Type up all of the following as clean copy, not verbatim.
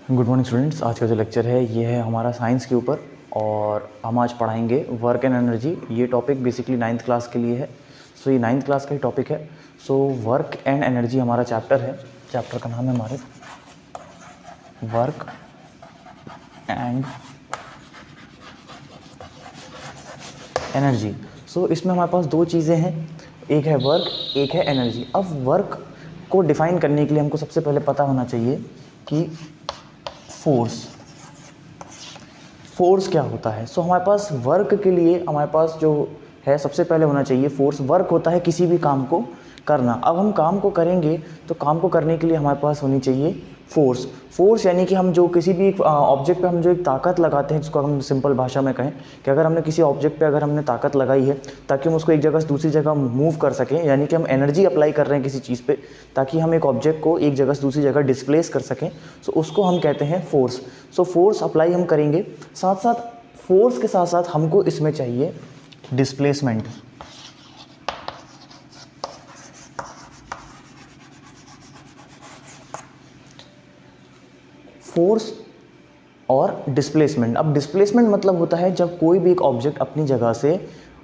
Good morning students. आज का जो लेक्चर है ये है हमारा साइंस के ऊपर और हम आज पढ़ाएंगे वर्क एंड एनर्जी। ये टॉपिक बेसिकली 9th क्लास के लिए है। सो ये 9th क्लास का ही टॉपिक है। सो वर्क एंड एनर्जी हमारा चैप्टर है। चैप्टर का नाम है हमारे वर्क एंड एनर्जी। सो इसमें हमारे पास दो चीज़ें हैं, एक है वर्क, एक है एनर्जी। अब वर्क को डिफाइन करने के लिए हमको सबसे पहले पता होना चाहिए कि फोर्स क्या होता है। सो हमारे पास वर्क के लिए हमारे पास जो है सबसे पहले होना चाहिए फोर्स। वर्क होता है किसी भी काम को करना। अब हम काम को करेंगे तो काम को करने के लिए हमारे पास होनी चाहिए फोर्स। फोर्स यानी कि हम जो किसी भी ऑब्जेक्ट पे हम जो एक ताकत लगाते हैं, जिसको हम सिंपल भाषा में कहें कि अगर हमने किसी ऑब्जेक्ट पे अगर हमने ताकत लगाई है ताकि हम उसको एक जगह से दूसरी जगह मूव कर सकें, यानी कि हम एनर्जी अप्लाई कर रहे हैं किसी चीज़ पे ताकि हम एक ऑब्जेक्ट को एक जगह से दूसरी जगह डिस्प्लेस कर सकें, सो उसको हम कहते हैं फोर्स। सो फोर्स अप्लाई हम करेंगे, साथ साथ फोर्स के साथ साथ हमको इसमें चाहिए डिस्प्लेसमेंट। फोर्स और डिस्प्लेसमेंट। अब डिस्प्लेसमेंट मतलब होता है जब कोई भी एक ऑब्जेक्ट अपनी जगह से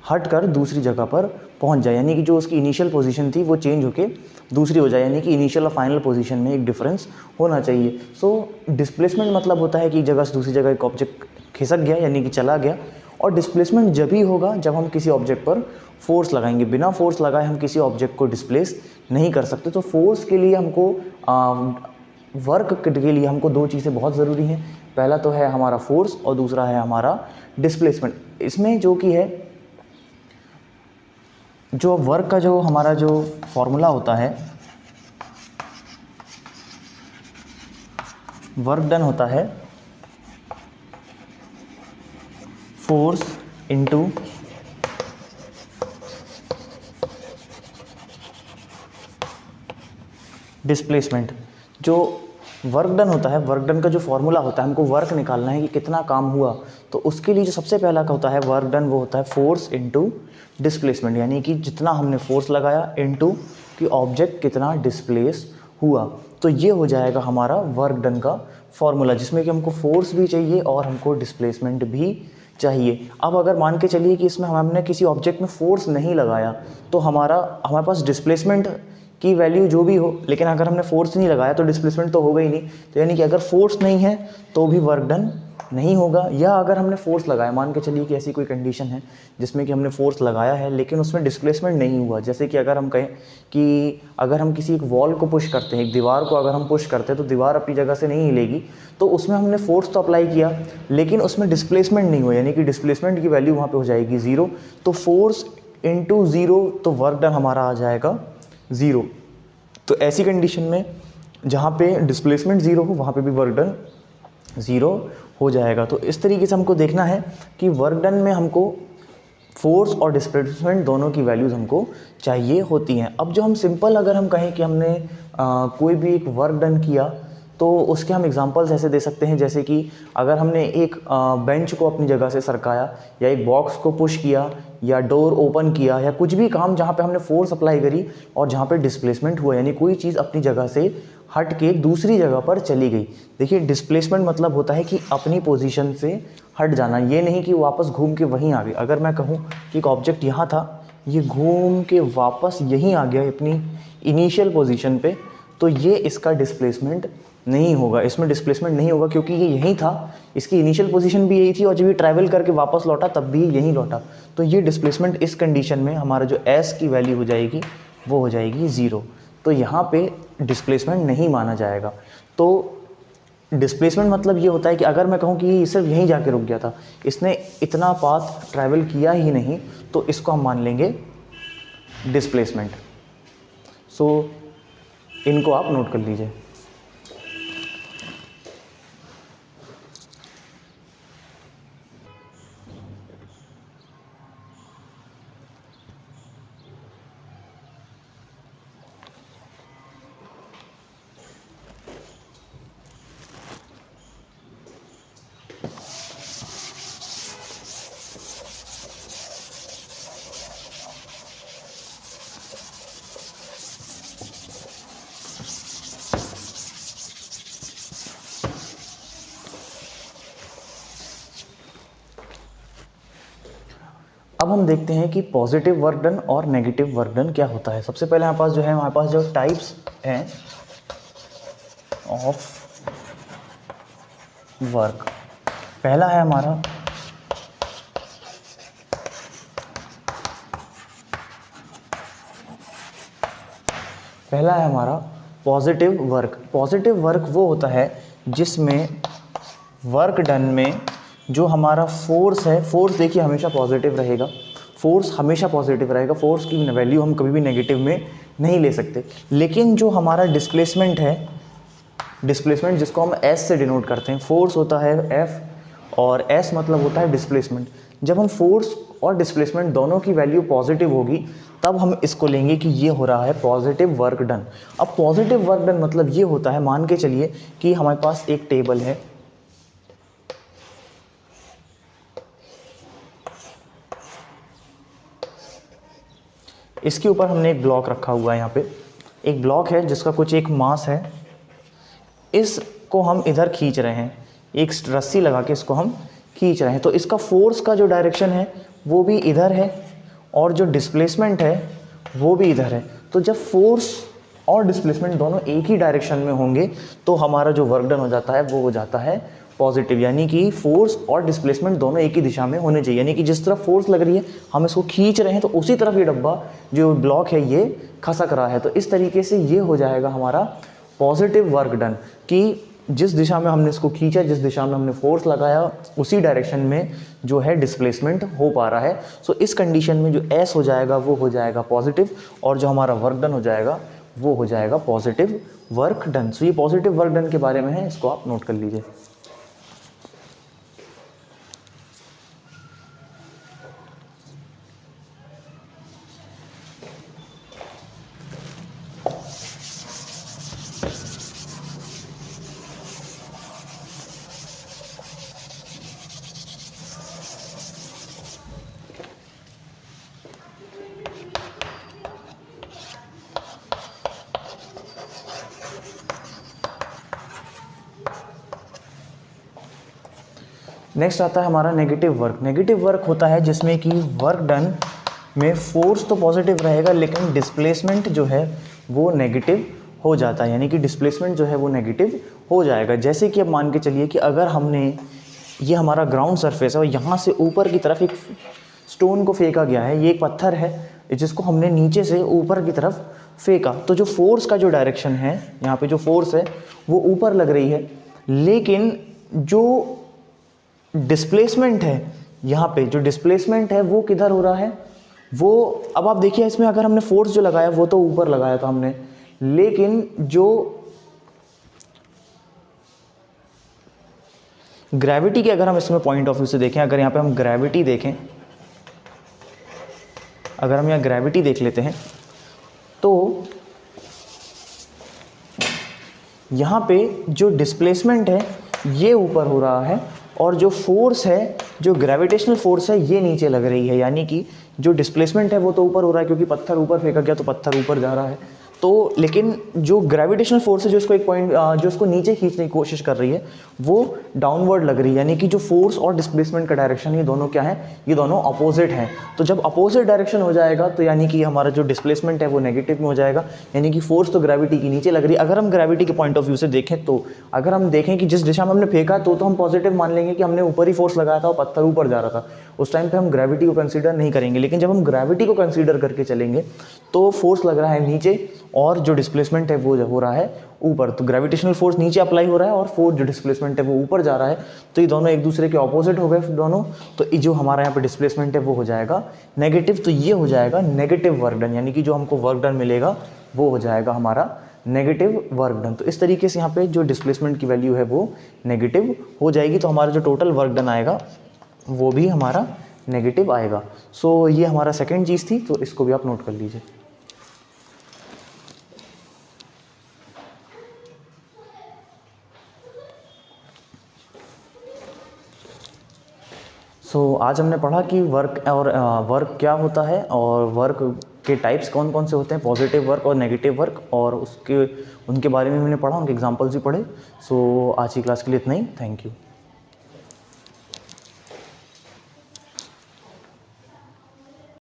हटकर दूसरी जगह पर पहुंच जाए, यानी कि जो उसकी इनिशियल पोजीशन थी वो चेंज होके दूसरी हो जाए, यानी कि इनिशियल और फाइनल पोजीशन में एक डिफरेंस होना चाहिए। सो डिस्प्लेसमेंट मतलब होता है कि एक जगह से दूसरी जगह एक ऑब्जेक्ट खिसक गया यानी कि चला गया। और डिस्प्लेसमेंट जब ही होगा जब हम किसी ऑब्जेक्ट पर फोर्स लगाएंगे। बिना फोर्स लगाए हम किसी ऑब्जेक्ट को डिस्प्लेस नहीं कर सकते। तो फोर्स के लिए हमको वर्क के लिए हमको दो चीज़ें बहुत ज़रूरी हैं। पहला तो है हमारा फोर्स और दूसरा है हमारा डिस्प्लेसमेंट। इसमें जो कि है जो वर्क का जो हमारा जो फॉर्मूला होता है, वर्क डन होता है फोर्स इनटू डिस्प्लेसमेंट। जो वर्क डन होता है, वर्क डन का जो फॉर्मूला होता है, हमको वर्क निकालना है कि कितना काम हुआ, तो उसके लिए जो सबसे पहला का होता है वर्क डन वो होता है फोर्स इनटू डिस्प्लेसमेंट, यानी कि जितना हमने फोर्स लगाया इनटू कि ऑब्जेक्ट कितना डिस्प्लेस हुआ। तो ये हो जाएगा हमारा वर्क डन का फॉर्मूला, जिसमें कि हमको फोर्स भी चाहिए और हमको डिस्प्लेसमेंट भी चाहिए। अब अगर मान के चलिए कि इसमें हमने किसी ऑब्जेक्ट में फोर्स नहीं लगाया तो हमारे पास डिस्प्लेसमेंट की वैल्यू जो भी हो, लेकिन अगर हमने फोर्स नहीं लगाया तो डिस्प्लेसमेंट तो होगा ही नहीं। तो यानी कि अगर फोर्स नहीं है तो भी वर्क डन नहीं होगा। या अगर हमने फोर्स लगाया, मान के चलिए कि ऐसी कोई कंडीशन है जिसमें कि हमने फोर्स लगाया है लेकिन उसमें डिस्प्लेसमेंट नहीं हुआ, जैसे कि अगर हम कहें कि अगर हम किसी एक वॉल को पुश करते हैं, एक दीवार को अगर हम पुश करते हैं तो दीवार अपनी जगह से नहीं हिलेगी, तो उसमें हमने फोर्स तो अप्लाई किया लेकिन उसमें डिस्प्लेसमेंट नहीं हुआ, यानी कि डिस्प्लेसमेंट की वैल्यू वहाँ पर हो जाएगी ज़ीरो। तो फोर्स इंटू ज़ीरो, तो वर्क डन हमारा आ जाएगा ज़ीरो। तो ऐसी कंडीशन में जहाँ पे डिस्प्लेसमेंट ज़ीरो हो वहाँ पे भी वर्क डन ज़ीरो हो जाएगा। तो इस तरीके से हमको देखना है कि वर्क डन में हमको फोर्स और डिस्प्लेसमेंट दोनों की वैल्यूज़ हमको चाहिए होती हैं। अब जो हम सिंपल अगर हम कहें कि हमने कोई भी एक वर्क डन किया तो उसके हम एग्जांपल्स ऐसे दे सकते हैं, जैसे कि अगर हमने एक बेंच को अपनी जगह से सरकाया या एक बॉक्स को पुश किया या डोर ओपन किया या कुछ भी काम जहाँ पे हमने फोर्स अप्लाई करी और जहाँ पे डिस्प्लेसमेंट हुआ, यानी कोई चीज़ अपनी जगह से हट के दूसरी जगह पर चली गई। देखिए डिस्प्लेसमेंट मतलब होता है कि अपनी पोजीशन से हट जाना, ये नहीं कि वापस घूम के वहीं आ गई। अगर मैं कहूँ कि एक ऑब्जेक्ट यहाँ था, ये घूम के वापस यहीं आ गया अपनी इनिशियल पोजीशन पे, तो ये इसका डिस्प्लेसमेंट नहीं होगा। इसमें डिस्प्लेसमेंट नहीं होगा क्योंकि ये यहीं था, इसकी इनिशियल पोजीशन भी यही थी और जब ये ट्रैवल करके वापस लौटा तब भी यहीं लौटा। तो ये डिस्प्लेसमेंट इस कंडीशन में हमारा जो एस की वैल्यू हो जाएगी वो हो जाएगी ज़ीरो। तो यहाँ पे डिस्प्लेसमेंट नहीं माना जाएगा। तो डिस्प्लेसमेंट मतलब ये होता है कि अगर मैं कहूँ कि ये सिर्फ यहीं जाके रुक गया था, इसने इतना पाथ ट्रैवल किया ही नहीं, तो इसको हम मान लेंगे डिस्प्लेसमेंट। सो इनको आप नोट कर लीजिए। अब हम देखते हैं कि पॉजिटिव वर्क डन और नेगेटिव वर्क डन क्या होता है। सबसे पहले हमारे पास जो है, हमारे पास जो टाइप्स हैं ऑफ वर्क, पहला है हमारा पॉजिटिव वर्क। पॉजिटिव वर्क वो होता है जिसमें वर्क डन में जो हमारा फोर्स है, फोर्स देखिए हमेशा पॉजिटिव रहेगा, फोर्स हमेशा पॉजिटिव रहेगा, फोर्स की वैल्यू हम कभी भी नेगेटिव में नहीं ले सकते। लेकिन जो हमारा डिस्प्लेसमेंट है, डिस्प्लेसमेंट जिसको हम एस से डिनोट करते हैं, फोर्स होता है एफ और एस मतलब होता है डिस्प्लेसमेंट। जब हम फोर्स और डिस्प्लेसमेंट दोनों की वैल्यू पॉजिटिव होगी तब हम इसको लेंगे कि ये हो रहा है पॉजिटिव वर्क डन। अब पॉजिटिव वर्क डन मतलब ये होता है, मान के चलिए कि हमारे पास एक टेबल है, इसके ऊपर हमने एक ब्लॉक रखा हुआ है, यहाँ पे एक ब्लॉक है जिसका कुछ एक मास है, इसको हम इधर खींच रहे हैं, एक रस्सी लगा के इसको हम खींच रहे हैं, तो इसका फोर्स का जो डायरेक्शन है वो भी इधर है और जो डिस्प्लेसमेंट है वो भी इधर है। तो जब फोर्स और डिस्प्लेसमेंट दोनों एक ही डायरेक्शन में होंगे तो हमारा जो वर्क डन हो जाता है वो हो जाता है पॉजिटिव, यानी कि फोर्स और डिस्प्लेसमेंट दोनों एक ही दिशा में होने चाहिए, यानी कि जिस तरफ फोर्स लग रही है हम इसको खींच रहे हैं तो उसी तरफ ये डब्बा जो ब्लॉक है ये खसक रहा है। तो इस तरीके से ये हो जाएगा हमारा पॉजिटिव वर्क डन, कि जिस दिशा में हमने इसको खींचा, जिस दिशा में हमने फोर्स लगाया, उसी डायरेक्शन में जो है डिस्प्लेसमेंट हो पा रहा है। सो इस कंडीशन में जो एस हो जाएगा वो हो जाएगा पॉजिटिव और जो हमारा वर्क डन हो जाएगा वो हो जाएगा पॉजिटिव वर्क डन। सो ये पॉजिटिव वर्क डन के बारे में है, इसको आप नोट कर लीजिए। नेक्स्ट आता है हमारा नेगेटिव वर्क। नेगेटिव वर्क होता है जिसमें कि वर्क डन में फोर्स तो पॉजिटिव रहेगा लेकिन डिस्प्लेसमेंट जो है वो नेगेटिव हो जाता है, यानी कि डिस्प्लेसमेंट जो है वो नेगेटिव हो जाएगा। जैसे कि अब मान के चलिए कि अगर हमने, ये हमारा ग्राउंड सरफेस है और यहाँ से ऊपर की तरफ एक स्टोन को फेंका गया है, ये एक पत्थर है जिसको हमने नीचे से ऊपर की तरफ फेंका, तो जो फोर्स का जो डायरेक्शन है, यहाँ पे जो फोर्स है वो ऊपर लग रही है, लेकिन जो डिस्प्लेसमेंट है, यहाँ पे जो डिस्प्लेसमेंट है वो किधर हो रहा है, वो अब आप देखिए इसमें अगर हमने फोर्स जो लगाया वो तो ऊपर लगाया था हमने, लेकिन जो ग्रेविटी के अगर हम इसमें पॉइंट ऑफ व्यू से देखें, अगर यहाँ पे हम ग्रेविटी देखें, अगर हम यहाँ ग्रेविटी देख लेते हैं तो यहाँ पे जो डिस्प्लेसमेंट है ये ऊपर हो रहा है और जो फोर्स है, जो ग्रेविटेशनल फोर्स है ये नीचे लग रही है, यानी कि जो डिस्प्लेसमेंट है वो तो ऊपर हो रहा है क्योंकि पत्थर ऊपर फेंका गया तो पत्थर ऊपर जा रहा है, तो लेकिन जो ग्रेविटेशनल फोर्स है जो इसको एक पॉइंट जो इसको नीचे खींचने की कोशिश कर रही है वो डाउनवर्ड लग रही है, यानी कि जो फोर्स और डिस्प्लेसमेंट का डायरेक्शन ये दोनों क्या है, ये दोनों अपोजिट हैं। तो जब अपोजिट डायरेक्शन हो जाएगा तो यानी कि हमारा जो डिस्प्लेसमेंट है वो नेगेटिव में हो जाएगा, यानी कि फोर्स तो ग्रेविटी की नीचे लग रही है। अगर हम ग्रेविटी के पॉइंट ऑफ व्यू से देखें तो अगर हम देखें कि जिस दिशा में हमने फेंका तो हम पॉजिटिव मान लेंगे कि हमने ऊपर ही फोर्स लगाया था और पत्थर ऊपर जा रहा था, उस टाइम पे हम ग्रेविटी को कंसीडर नहीं करेंगे। लेकिन जब हम ग्रेविटी को कंसीडर करके चलेंगे तो फोर्स लग रहा है नीचे और जो डिस्प्लेसमेंट है वो हो रहा है ऊपर, तो ग्रेविटेशनल फोर्स नीचे अप्लाई हो रहा है और फोर्स जो डिस्प्लेसमेंट है वो ऊपर जा रहा है, तो ये दोनों एक दूसरे के ऑपोजिट हो गए दोनों, तो ये जो हमारा यहाँ पे डिस्प्लेसमेंट है वो हो जाएगा नेगेटिव, तो ये हो जाएगा नेगेटिव वर्क डन, यानी कि जो हमको वर्क डन मिलेगा वो हो जाएगा हमारा नेगेटिव वर्क डन। तो इस तरीके से यहाँ पे जो डिस्प्लेसमेंट की वैल्यू है वो नेगेटिव हो जाएगी, तो हमारा जो टोटल वर्क डन आएगा वो भी हमारा नेगेटिव आएगा। सो ये हमारा सेकेंड चीज़ थी, तो इसको भी आप नोट कर लीजिए। आज हमने पढ़ा कि वर्क और वर्क क्या होता है और वर्क के टाइप्स कौन कौन से होते हैं, पॉजिटिव वर्क और नेगेटिव वर्क, और उनके बारे में हमने पढ़ा, उनके एग्जांपल्स भी पढ़े। आज की क्लास के लिए इतना ही, थैंक यू।